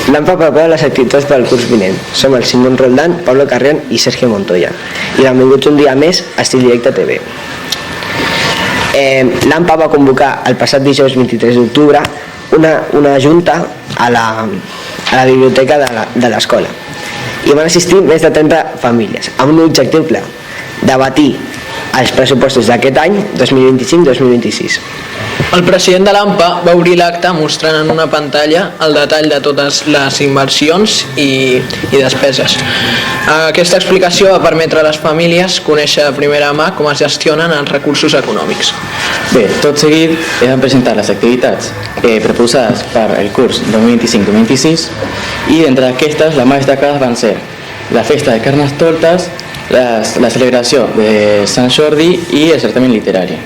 L'AMPA prepara les activitats pel curs vinent. Som el Simón Roldán, Pablo Carrión i Sergio Montoya. I benvinguts un dia més a Estil Directe TV. L'AMPA va convocar el passat dijous 23 d'octubre una junta a la biblioteca de l'escola. I van assistir més de 30 famílies, amb un objectiu clar: debatir els pressupostos d'aquest any 2025-2026. El president de l'AMPA va obrir l'acte mostrant en una pantalla el detall de totes les inversions i despeses. Aquesta explicació va permetre a les famílies conèixer de primera mà com es gestionen els recursos econòmics. Bé, tot seguit hem presentat les activitats proposades per el curs 2025-2026 i d'entre aquestes les més destacades van ser la festa de Carnestoltes, la celebració de Sant Jordi i el certamen literari.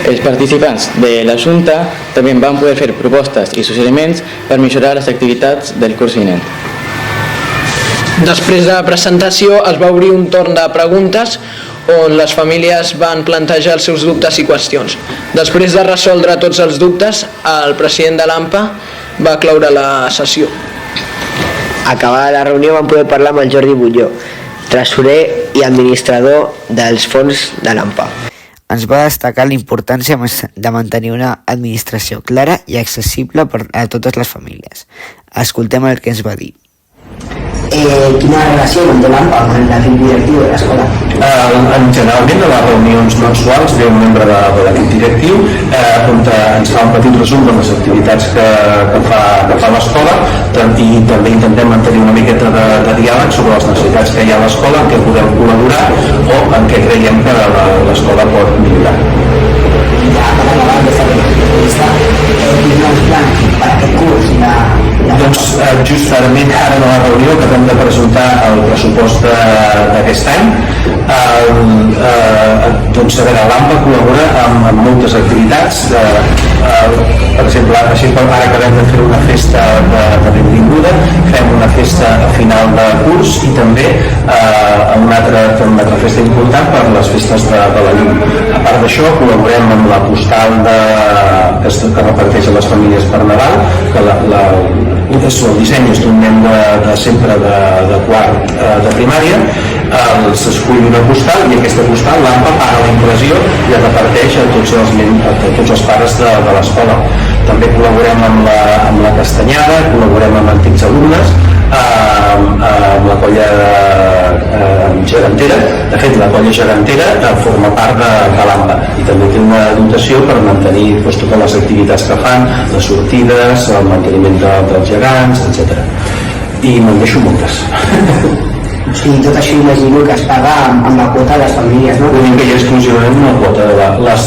Els participants de la Junta també van poder fer propostes i suggeriments per millorar les activitats del curs vinent. Després de la presentació es va obrir un torn de preguntes on les famílies van plantejar els seus dubtes i qüestions. Després de resoldre tots els dubtes, el president de l'AMPA va cloure la sessió. Acabada la reunió vam poder parlar amb el Jordi Bulló, tresorer i administrador dels fons de l'AMPA. Ens va destacar la importància de mantenir una administració clara i accessible a totes les famílies. Escoltem el que ens va dir. Quina relació manté l'AMPA amb l'equip directiu de l'escola? Generalment a les reunions mensuals ve un membre de l'equip directiu on ens fa un petit resum de les activitats que fa l'escola i també intentem mantenir una miqueta de diàleg sobre les necessitats que hi ha a l'escola, en què podem col·laborar o en què creiem que l'escola pot millorar. Ja per acabar aquesta entrevista, quins els plans per aquest curs? Doncs justament ara en la reunió que hem de presentar el pressupost d'aquest any, doncs a veure, l'AMPA col·labora amb moltes activitats. Per exemple, ara acabem de fer una festa de benvinguda, fem una festa a final de curs i també una altra festa important per les festes de la llum. A part d'això, col·laborem amb la postal que reparteix a les famílies per Nadal, que el disseny és d'un nen sempre de quart de primària, s'escull una postal i aquesta postal l'AMPA paga la impressió i la reparteix a tots els pares de l'escola. També col·laborem amb la Castanyada, col·laborem amb antics alumnes, amb la colla gegantera. De fet, la colla gegantera forma part de l'AMPA i també té una dotació per mantenir totes les activitats que fan, les sortides, el manteniment dels gegants, etc. I me'n deixo moltes. Sí, tot això imagino que es paga amb la quota de les famílies, no? Única i exclusivament una quota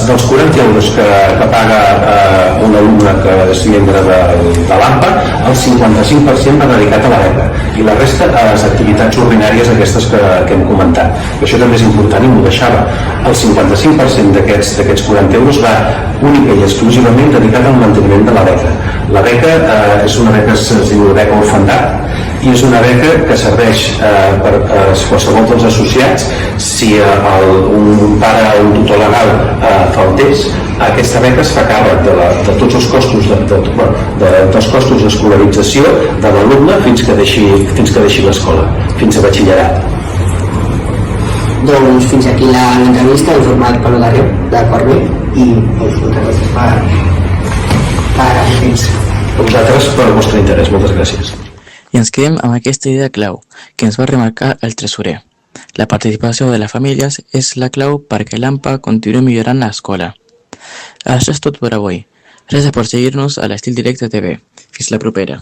dels 40 euros que paga un alumne que és membre de l'AMPA, el 55% va dedicat a la beca i la resta a les activitats ordinàries aquestes que hem comentat. Això també és important i m'ho deixava. El 55% d'aquests 40 euros va única i exclusivament dedicat al manteniment de la beca. La beca és una beca que es diu beca orfandat i és una beca que serveix per qualsevol dels associats. Si un pare o un tutor legal faltés, aquesta beca es fa càrrec de tots els costos dels costos d'escolarització de l'alumne fins que deixi l'escola, fins a batxillerat. Doncs fins aquí l'entrevista, he informat Pablo Carrión de Corbé i moltes gràcies per atendre. A vosaltres per el vostre interès, moltes gràcies. I ens quedem amb aquesta idea clau que ens va remarcar el tresorer. La participació de les famílies és la clau perquè l'AMPA continuï millorant l'escola. Això és tot per avui. Gràcies per seguir-nos a l'Estil Directe TV. Fins la propera.